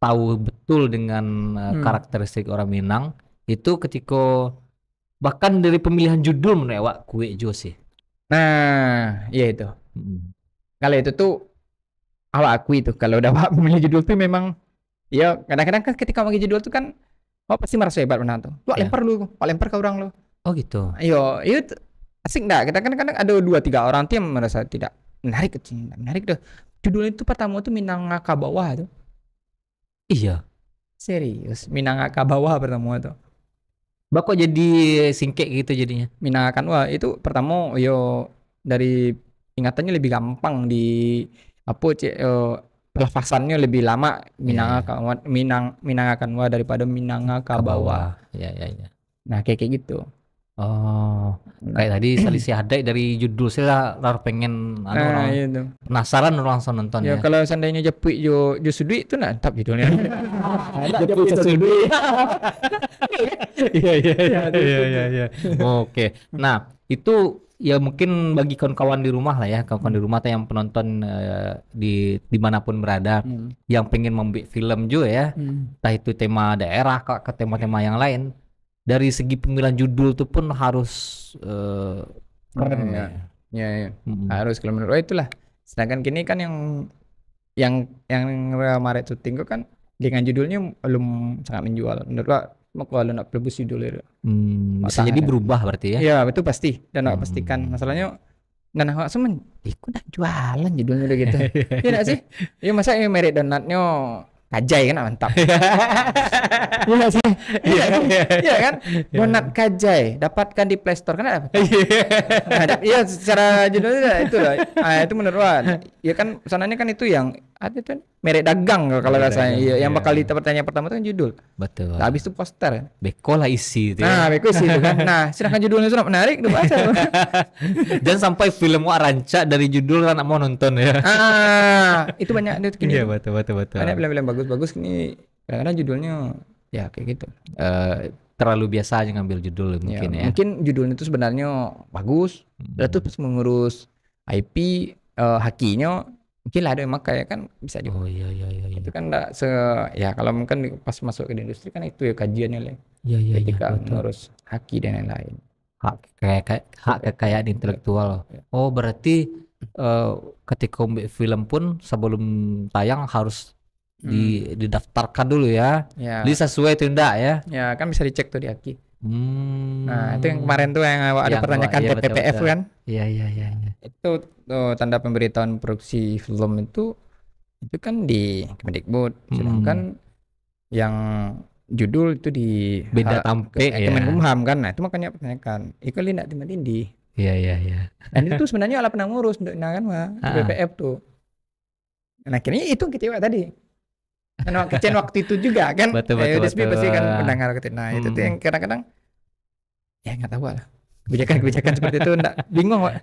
tahu betul dengan karakteristik orang Minang itu ketika bahkan dari pemilihan judul menurut awak kue jo sih. Nah, iya itu. Kalau itu tuh awak akui tuh kalau udah awak memilih judul tuh memang ya kadang-kadang kan ketika memilih judul tuh kan awak pasti merasa hebat benar tuh. Wak lempar lu, wak lempar ke orang lu. Oh gitu. Ayo, itu asik enggak? Kita kan kadang ada 2-3 orang tuh yang merasa tidak menarik kecil, menarik tuh. Judul itu pertama tuh Minangaka Bawah tuh. Iya. Serius, Minangaka Bawah pertama tuh. Kok jadi singkek gitu jadinya? Minangakan wah itu pertama yo dari ingatannya lebih gampang di apa pelepasannya lebih lama Minangakan wah daripada Minangaka Bawah. Iya. Nah kayak gitu. Oh, kayak tadi Salisi Hadai dari judul saya lah pengen orang Itu. penasaran orang langsung nonton Ya ya. kalau seandainya Jepuk jo Sudui itu nah tetap judulnya. Jepuk Sudui. Iya. Oke. Nah, itu ya mungkin bagi kawan-kawan di rumah lah ya, kawan-kawan di rumah atau yang penonton di dimanapun berada yang pengen membuat film juga ya, entah itu tema daerah ke tema-tema yang lain. Dari segi pemilihan judul itu pun harus keren ya. Ya. Harus kalau menurut itulah. Sedangkan kini kan yang Maret syuting itu kan dengan judulnya belum sangat menjual. Menurut Wak kalau nak pelebus judul itu. Bisa jadi berubah berarti ya. Iya, itu pasti. Dan Wak pastikan. Masalahnya dan Wak semen, kok udah jualan judulnya udah gitu. Iya enggak sih? Iya masa yang Merit Donatnya Kajai kan mantap. Iya sih. Iya kan? Donat Kajai dapatkan di Play Store kan ada. Iya secara judulnya itu lah. Itu menurut Wak. Ya kan sananya kan itu yang ada tuh merek dagang kalau rasanya. Iya, yang bakal pertanyaan pertama itu kan judul. Betul. Habis itu poster. Beko lah isi itu Nah, beko isi itu kan. Nah, sedangkan judulnya sudah menarik udah baca. Dan sampai film Wak rancak dari judul kan mau nonton ya. Itu banyak itu kini. Iya, betul. Banyak film-film bagus-bagus ini kadang-kadang judulnya ya kayak gitu. Terlalu biasa aja ngambil judul mungkin ya. Mungkin judulnya itu sebenarnya bagus. Terus pas mengurus IP hakinya mungkin lah ada yang makai kan bisa juga. Oh iya. Itu kan enggak ya kalau mungkin pas masuk ke industri kan itu ya kajiannya lah. Iya. Ketika mengurus haki dan lain-lain. Hak kekayaan intelektual. Oh berarti ketika membuat film pun sebelum tayang harus didaftarkan dulu ya. Jadi sesuai itu enggak ya? Ya kan bisa dicek tuh di haki. Nah itu yang kemarin tuh yang ada pertanyakan TPPF kan? Iya. Itu tanda pemberitahuan produksi film itu kan di Kemendikbud, sedangkan yang judul itu di beda tampe ya. Kemenkumham kan, nah itu makanya pertanyakan, itu tidak timah tindih. Iya. Dan itu sebenarnya ala pernah ngurus untuk kan BPF tuh. Nah akhirnya itu kecewa tadi. Karena kecen waktu itu juga kan. Betul. DSP pasti kan mendengar ketika. Nah itu tuh yang kadang-kadang ya nggak tahu lah. kebijakan-kebijakan seperti itu enggak bingung, Pak.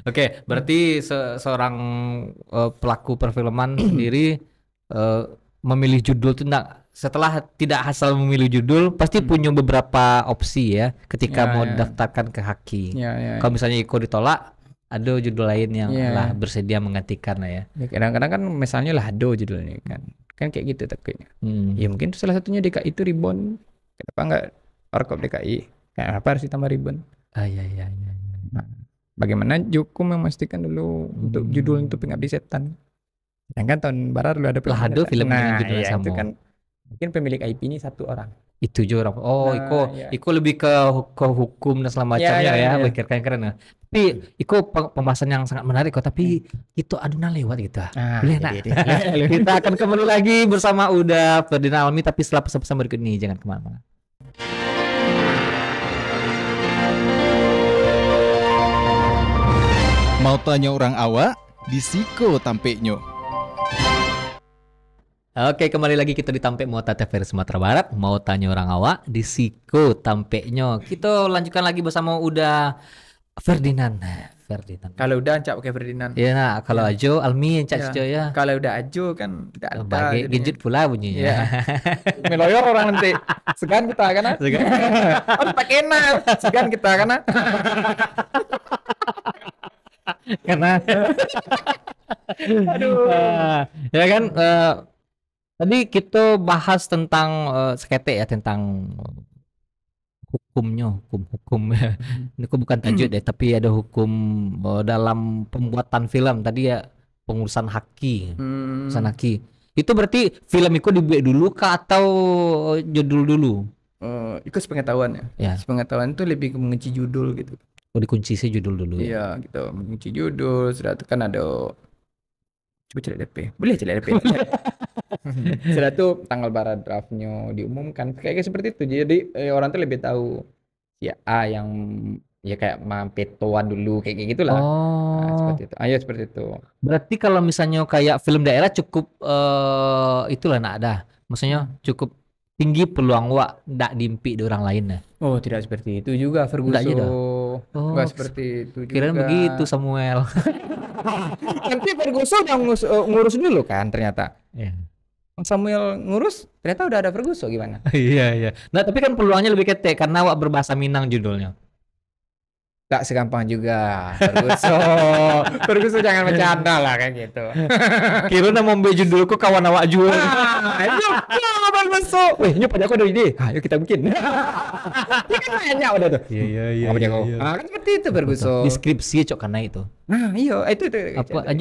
Oke, berarti seorang pelaku perfilman sendiri memilih judul itu setelah tidak asal memilih judul pasti punya beberapa opsi ya ketika Ya, mau ya. daftarkan ke Haki. Ya. Kalau misalnya Iko ditolak, ada judul lain yang Ya. lah bersedia menggantikan lah ya. Ya, kadang-kadang kan misalnya Lado judulnya kan. Kan kayak gitu takutnya. Hmm. Ya mungkin salah satunya DKI itu Ribbon. Kenapa enggak Warkop DKI? Kenapa harus ditambah Ribbon? Iya. Nah, bagaimana Joko memastikan dulu untuk judul untuk Pengabdi Setan? Sedangkan tahun barat dulu ada Lah, ada film dengan judul yang itu sama. kan mungkin pemilik IP ini satu orang. Itu juga orang. Oh, Nah, iya. Iko lebih ke hukum dan segala macamnya ya. Wih, keren ya. Tapi Iko pembahasan yang sangat menarik kok. Tapi itu adunan lewat gitu. Boleh nak? Kita akan kembali lagi bersama Uda Ferdinand Almi tapi setelah pesan-pesan berikut ini jangan kemana-mana. Mau tanya orang awak, di Siko tampeknyo. Oke, kembali lagi kita di Tampek Muota TVRI Sumatera Barat. Mau tanya orang awak di Siko Tampeknyo. Kita lanjutkan lagi bersama Uda Ferdinand. Kalau udah Cak pakai Ferdinand. Ya, nah, kalau Ajo Almi Cak Ya. Cico ya. Kalau udah Ajo kan tidak ada. Bagi jadinya. gadget pula bunyinya. Iya. Meloyor orang nanti. Segan kita kan? Harus pakai enak. Segan kita kan? Karena aduh. Ya kan tadi kita bahas tentang sekete ya tentang hukum ya. Ini kok bukan tajuk deh tapi ada hukum dalam pembuatan film tadi ya pengurusan haki. Pengurusan haki. Itu berarti film itu dibuat dulu kah atau judul dulu? Itu sepengetahuan ya. Ya. Sepengetahuan itu lebih ke mengunci judul gitu. Oh, dikunci sih judul dulu ya. Iya gitu, mengunci judul. Sudah itu kan ada. Coba cari DP. Boleh cari DP. Sudah tuh tanggal barat draftnya diumumkan. Kayak seperti itu. Jadi orang tuh lebih tahu ya A yang ya kayak mampetoan dulu kayak gitulah. Nah, seperti itu. Ayo seperti itu. Berarti kalau misalnya kayak film daerah cukup itulah nak ada. Maksudnya cukup tinggi peluang wak ndak dimpi di orang lain ya. Oh, tidak seperti itu juga Enggak Ferguson. juga? Oh, Enggak seperti itu juga. Kirain begitu Samuel. Nanti Ferguson yang ngurus dulu kan ternyata. Iya. Samuel ngurus, ternyata udah ada Ferguson gimana? Iya. Nah, tapi kan peluangnya lebih kete karena wak berbahasa Minang judulnya. Gak segampang juga Ferguson. Ferguson jangan bercanda lah kayak gitu. Kira mau ambil judulku kawan awak jual. Ayo, abang masuk. Weh, nyup aja aku ada ide. Ayo kita bikin. Dia kan nanya udah tuh. Iya. Apa jago? Kan seperti itu Ferguson. Deskripsi cok karena itu. Nah, iya, itu.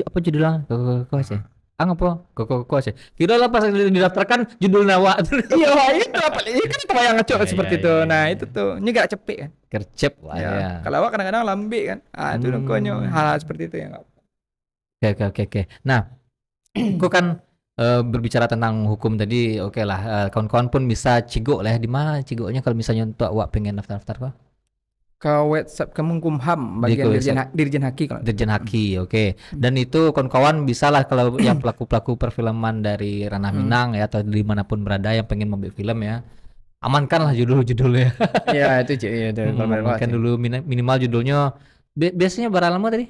Apa judulnya? Kok aja. Apa? Kok aja. Kira lah pas didaftarkan judul nawa. Iya, itu apa? Ini kan kebayang ngecok Iya, seperti iya, itu. iya, Nah, iya. itu tuh. Ini gak cepet kan? Kercep lah ya. Ya. Kalau awak kadang-kadang lambe kan. Itu pokoknya hal-hal seperti itu ya nggak. Oke. Nah, aku kan berbicara tentang hukum tadi, oke lah. Kawan-kawan pun bisa cigok lah ya. Di mana cigoknya kalau misalnya untuk awak pengen daftar-daftar kok? Ke WhatsApp Kemenkumham bagian Di Dirjen Haki kalau. Dirjen Haki, oke. Dan itu kawan-kawan bisa lah kalau yang pelaku-pelaku perfilman dari ranah Minang ya atau dimanapun berada yang pengen membuat film ya, amankanlah judul-judulnya. Iya, itu ya itu. Amankan dulu minimal judulnya. Biasanya berapa lama tadi?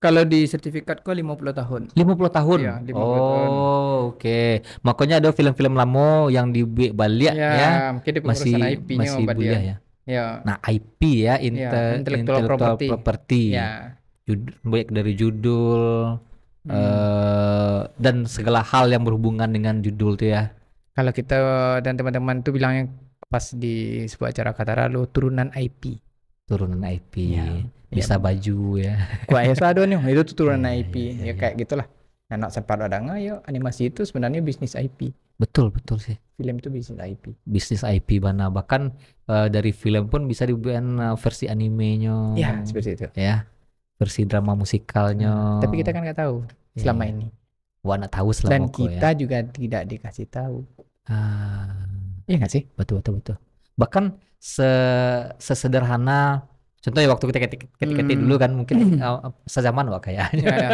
Kalau di sertifikat kok 50 tahun. 50 tahun. Iya, 50 oh, tahun. oke. Makanya ada film-film lama yang dibuat balik ya, mungkin di masih pengurusan IP-nya masih obat boleh dia. ya. Ya. Nah, IP ya, intellectual intellectual property. property. Ya. Baik dari judul dan segala hal yang berhubungan dengan judul tuh ya. Kalau kita dan teman-teman tuh bilangnya pas di sebuah acara Katara lo turunan IP. Turunan IP. Ya. Bisa baju ya. Gua ayah sado nih, itu tuh turunan Iya, IP. iya, Ya kayak gitulah. Anak sempat ada nggak ya animasi itu sebenarnya bisnis IP. Betul sih. Film itu bisnis IP. Bisnis IP bana bahkan dari film pun bisa dibuat versi animenya. Ya, seperti itu. Ya. Versi drama musikalnya. Tapi kita kan nggak tahu selama ini. Wah, nak tahu selama Dan kok kita ya. juga tidak dikasih tahu. Iya nggak sih? betul. Bahkan sesederhana contohnya waktu kita ketik dulu kan mungkin sezaman wak kayaknya. Ya.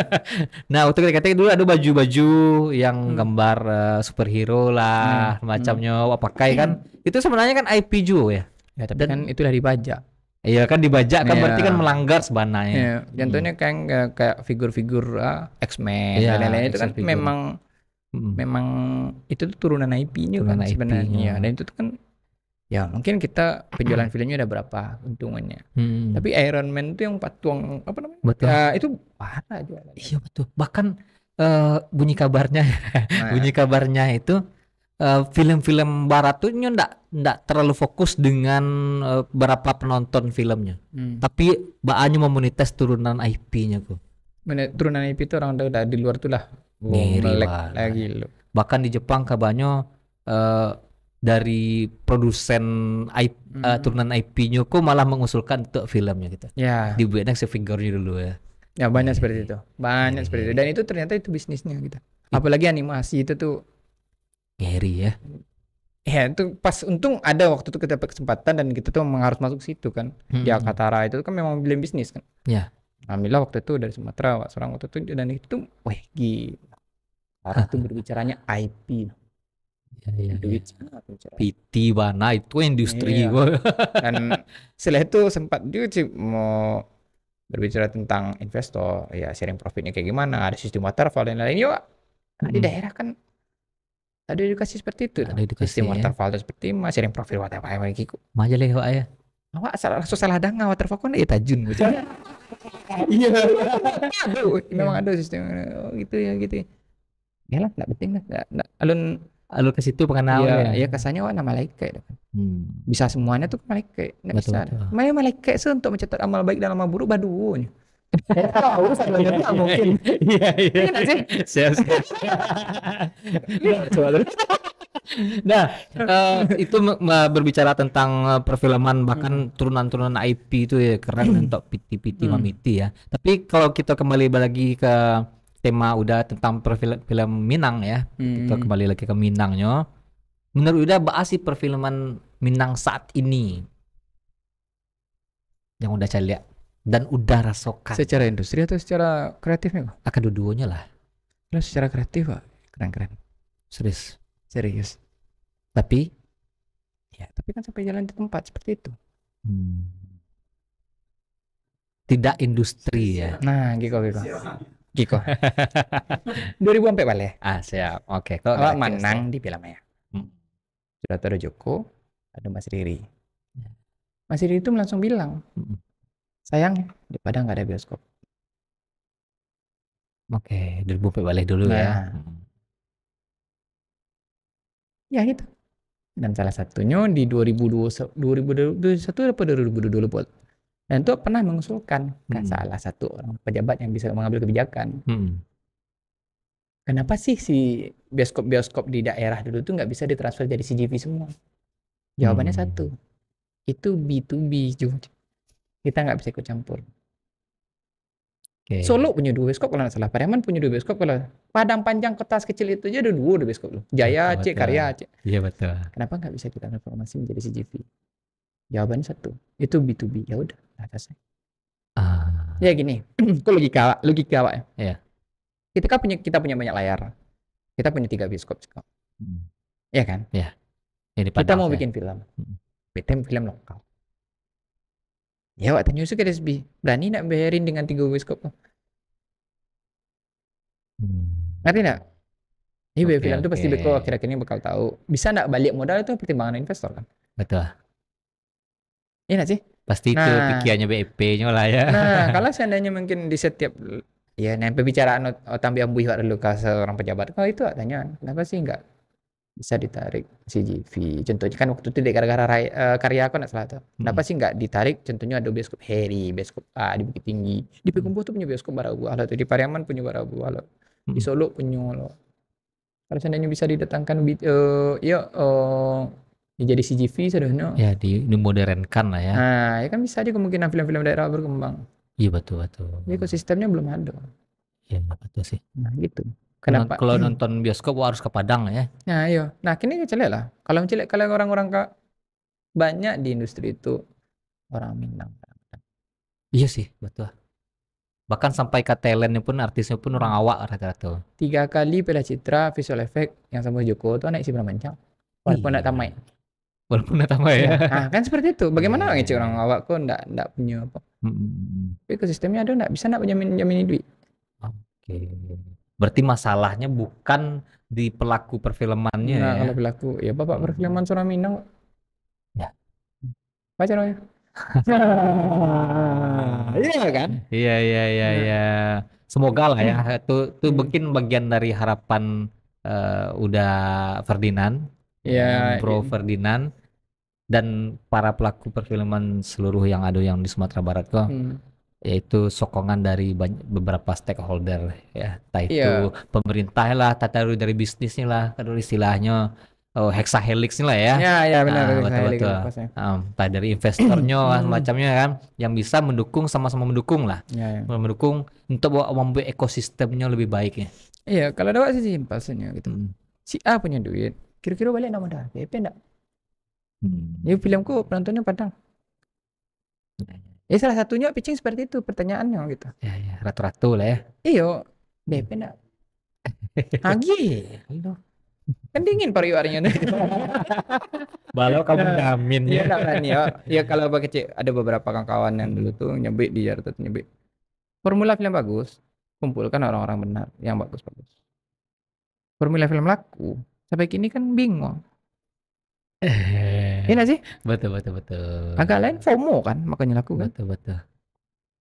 Nah, waktu ketik dulu ada baju-baju yang gambar superhero lah macamnya wak pakai kan. Itu sebenarnya kan IP juga ya. Ya, tapi kan itu dari pajak. Iya kan dibajak kan berarti Iya. kan melanggar sebenarnya. Ya, contohnya kayak figur-figur X-Men Iya, dan lain-lain itu kan action figure. Mm. memang itu tuh turunan IP-nya Turunan kan sebenarnya. IP-nya. Iya, dan itu tuh kan ya mungkin kita penjualan filmnya udah berapa untungannya. Mm. Tapi Iron Man tuh yang patung apa namanya? Betul. Ya, itu parah jualan. Iya betul. Bahkan bunyi kabarnya Nah, bunyi kabarnya itu film-film barat tuh ndak terlalu fokus dengan berapa penonton filmnya. Tapi baannya memonetis turunan IP-nya kok. turunan IP itu orang udah di luar tuh lah. Ngeri Melek banget. lagi lo. Bahkan di Jepang kabarnya dari produsen turunan IP-nya kok malah mengusulkan untuk filmnya gitu. Ya, Dibuatnya figurnya dulu ya. ya banyak seperti itu. Banyak seperti itu. Dan itu ternyata itu bisnisnya gitu. Apalagi animasi itu tuh Ngeri ya. ya itu pas untung ada waktu itu kita dapat kesempatan dan kita tuh memang harus masuk situ kan. Di Alcatara itu kan memang bilang bisnis kan. Ya. Alhamdulillah waktu itu dari Sumatera seorang waktu itu dan itu wah gila. Orang tuh berbicaranya IP. Ya. Duit sangat bicara. PT Bana itu industri Iya. gua. Dan setelah itu sempat juga sih mau berbicara tentang investor, ya sharing profitnya kayak gimana, ada sistem waterfall dan lain-lain. Yuk, di daerah kan ada edukasi seperti itu. Ada edukasi, Sistem ya. waterfall itu seperti mas sharing profit waterfall kayak gitu. Majaleh Pak ya. Awak salah dengar waterfall kan ya tajun gitu. Iya. Aduh, memang ada sistem oh, gitu ya gitu. Ya lah, enggak penting lah. Enggak alun Alur ke situ pengenal ya, ya. ya kesannya wah nama malaikat. Hmm. Bisa semuanya tuh malaikat, enggak Betul, bisa. betul. Makanya malaikat itu untuk mencatat amal baik dan amal buruk badunya. Tahu sadanya tuh mungkin. Iya iya. Iya nggak sih? Siap. Nah, itu berbicara tentang perfilman bahkan turunan-turunan IP itu ya keren untuk PT Mamiti ya. Tapi kalau kita kembali lagi ke tema udah tentang film Minang ya. Kita kembali lagi ke Minangnya. Menurut Uda bahas sih perfilman Minang saat ini yang udah saya lihat dan udah rasakan. Secara industri atau secara kreatifnya kok? Akan dua-duanya lah. Kalau secara kreatif Pak, keren-keren. Serius. Serius. Tapi Ya, tapi kan sampai jalan di tempat seperti itu. tidak industri ya. Nah, Giko. 2004 balik. Ah siap. Oke. Kalau Awak ada menang di filmnya. Hmm. Sudah ada Joko, ada Mas Riri. Mas Riri itu langsung bilang, sayang di Padang nggak ada bioskop. Oke, 2004 balik dulu ya. Nah. Ya gitu. Dan salah satunya di 2021 apa 2022 buat. Dan itu pernah mengusulkan kan salah satu orang pejabat yang bisa mengambil kebijakan. Kenapa sih si bioskop-bioskop di daerah dulu tuh nggak bisa ditransfer jadi CGV semua? Jawabannya satu. Itu B2B juga. Kita nggak bisa ikut campur. Oke. Solo punya 2 bioskop kalau nggak salah. Pariaman punya 2 bioskop kalau Padang Panjang kota kecil itu aja ada 2 bioskop loh. Jaya Betul, Aceh, Karya Aceh. Iya betul. Kenapa nggak bisa kita transformasi menjadi CGV? Jawabannya satu. Itu B2B. Ya udah, selesai. Ya gini, itu logika Pak ya. Iya. Kita punya banyak layar. Kita punya 3 bioskop sekarang. Iya kan? Ini Kita mau bikin film. Bikin film lokal. Ya Pak tanya ke DSB, berani nggak bayarin dengan 3 bioskop? Ngerti nggak? Iya, Oke, film itu pasti oke. Beko akhir-akhir ini bakal tahu. Bisa nggak balik modal itu pertimbangan investor kan? Betul. Iya nggak sih? Pasti itu Nah. pikirannya BIP-nya lah ya. Nah, kalau seandainya mungkin di setiap ya pembicaraan tambi ambuh dulu ke seorang pejabat, kalau itu tanya, kenapa sih nggak bisa ditarik CGV? Contohnya kan waktu itu di gara-gara karya aku nggak salah tuh. Kenapa sih nggak ditarik? Contohnya ada bioskop Heri, bioskop A di Bukit Tinggi, di Pekumpuh tuh punya bioskop Barabu Halo, di Pariaman punya Barabu Halo, di Solo punya Halo. Kalau seandainya bisa didatangkan jadi CGV sebenarnya. Ya dimodernkan lah ya. Nah, ya kan bisa aja kemungkinan film-film daerah berkembang. Iya betul betul. Ekosistemnya belum ada. Iya betul sih. Nah, gitu. Kenapa? Kalau nonton bioskop harus ke Padang ya. Nah, iya. Nah, kini celek lah. Kalau orang-orang banyak di industri itu orang Minang. Iya sih betul. Bahkan sampai ke talentnya pun artisnya pun orang awak rata-rata. 3 kali Piala Citra visual effect yang sama Joko itu naik si Brahmancang. Walaupun nak tamai. Walaupun udah tambah ya. Nah, kan seperti itu. Bagaimana Iya, ngecek iya, orang iya. awak kok ndak punya apa? Mm-mm. Ekosistemnya ada ndak bisa ndak jamin duit. Oke. Berarti masalahnya bukan di pelaku perfilmannya Nah, ya. kalau berlaku ya Bapak perfilman Surah Minang. Ya. Baca namanya. Iya kan? Iya iya iya Nah. iya. Semoga lah ya. Itu Hmm. mungkin bagian dari harapan udah Ferdinand, Ya, Bro iya. Ferdinand dan para pelaku perfilman seluruh yang ada yang di Sumatera Barat kok. Yaitu sokongan dari beberapa stakeholder ya, entah itu Iya. pemerintah lah, tata dari bisnisnya lah, kalau istilahnya hexahelix lah ya. Ya benar Ah, saya betul-betul. lihat pasnya. Entah dari investornya lah, semacamnya kan, yang bisa mendukung sama-sama mendukung lah, Ya. mendukung untuk membuat ekosistemnya lebih baik ya. Iya, kalau ada sih simpel saja gitu. Hmm. Si A punya duit, kira-kira balik nama dah. PP enggak? Hmm. Ya filmku penontonnya Padang. Ya salah satunya pitching seperti itu pertanyaannya gitu. Ya, ya, ratu-ratu lah ya. Iyo, BP enggak? Agi, kan dingin pariwarinya. Balau kamu jamin Iya ya. enggak berani ya. Ya kalau kecil ada beberapa kawan-kawan yang dulu tuh nyebut di Jakarta tuh nyebut. Formula film bagus, kumpulkan orang-orang benar yang bagus-bagus. Formula film laku, sampai kini kan bingung. Iya nggak sih? Betul betul betul. Agak lain FOMO kan, makanya laku kan. Betul betul.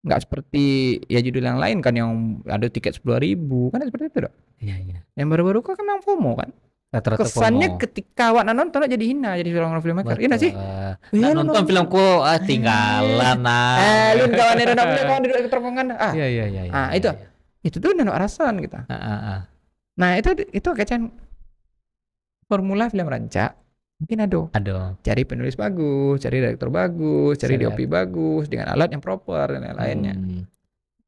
Nggak seperti ya judul yang lain kan yang ada tiket 10.000 kan seperti itu dok. Iya iya. Yang baru-baru kan memang FOMO kan. Rata-rata Kesannya FOMO. ketika awak nonton jadi hina jadi orang filmmaker. Iya nggak sih? Nah, nonton filmku tinggalan Lun kawan ada nak boleh kawan duduk terpongan. Iya iya iya. Ah, itu. Itu tuh nano arasan kita. Nah itu kecen formula film rancak mungkin ada. Aduh. Cari penulis bagus, cari direktur bagus, cari Siap. DOP bagus dengan alat yang proper dan lain-lainnya.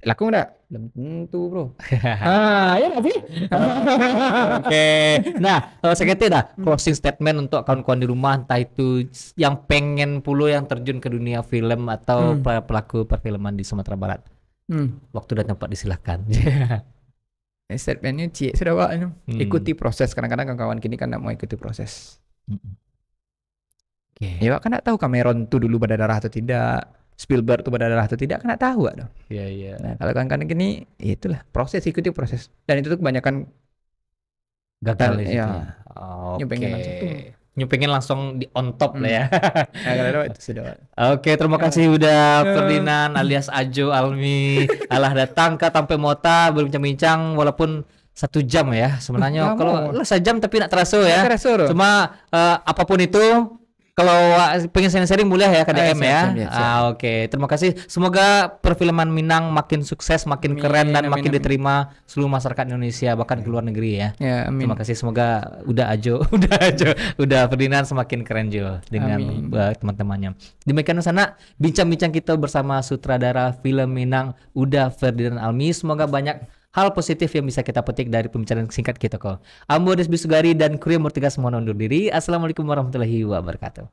Laku enggak? Belum tentu, Bro. Ya nggak sih? Oke. Nah, sekete dah closing statement untuk kawan-kawan di rumah, entah itu yang pengen puluh yang terjun ke dunia film atau pelaku perfilman di Sumatera Barat. Waktu dan tempat disilahkan. Statementnya Cik sudah Pak. Ikuti proses. Kadang-kadang kawan-kawan kini kan nggak mau ikuti proses. Oke. Ya Pak kan nggak tahu Cameron tuh dulu berdarah atau tidak. Spielberg tuh berdarah atau tidak kan nggak tahu Pak. Iya iya. Nah kalau kawan-kawan gini ya itulah proses, ikuti proses. Dan itu tuh kebanyakan Gagal di situ ya. ya. Nyupengin langsung tuh. Nyupengin langsung di on top lah ya. Nah, kalau itu sudah Pak. Oke, terima kasih udah Ferdinand alias Ajo Almi alah datang ke Tampe Mota berbincang-bincang walaupun 1 jam ya sebenarnya. Lama. Kalau lah 1 jam tapi nak terasa ya. Terasa, Bro. Cuma apapun itu kalau pengen sharing-sharing boleh ya ke DM ya. siap. Oke, terima kasih. Semoga perfilman Minang makin sukses, makin Amin, keren dan amin, makin amin. diterima seluruh masyarakat Indonesia bahkan ke luar negeri ya. Ya, amin. Terima kasih, semoga udah Ferdinand semakin keren Jo dengan Amin. teman-temannya. Demikian sana bincang-bincang kita bersama sutradara film Minang Uda Ferdinand Almi. Semoga banyak hal positif yang bisa kita petik dari pembicaraan singkat kita kok. Ambo Desbi Sugari dan Kru Murtiga semua undur diri. Assalamualaikum warahmatullahi wabarakatuh.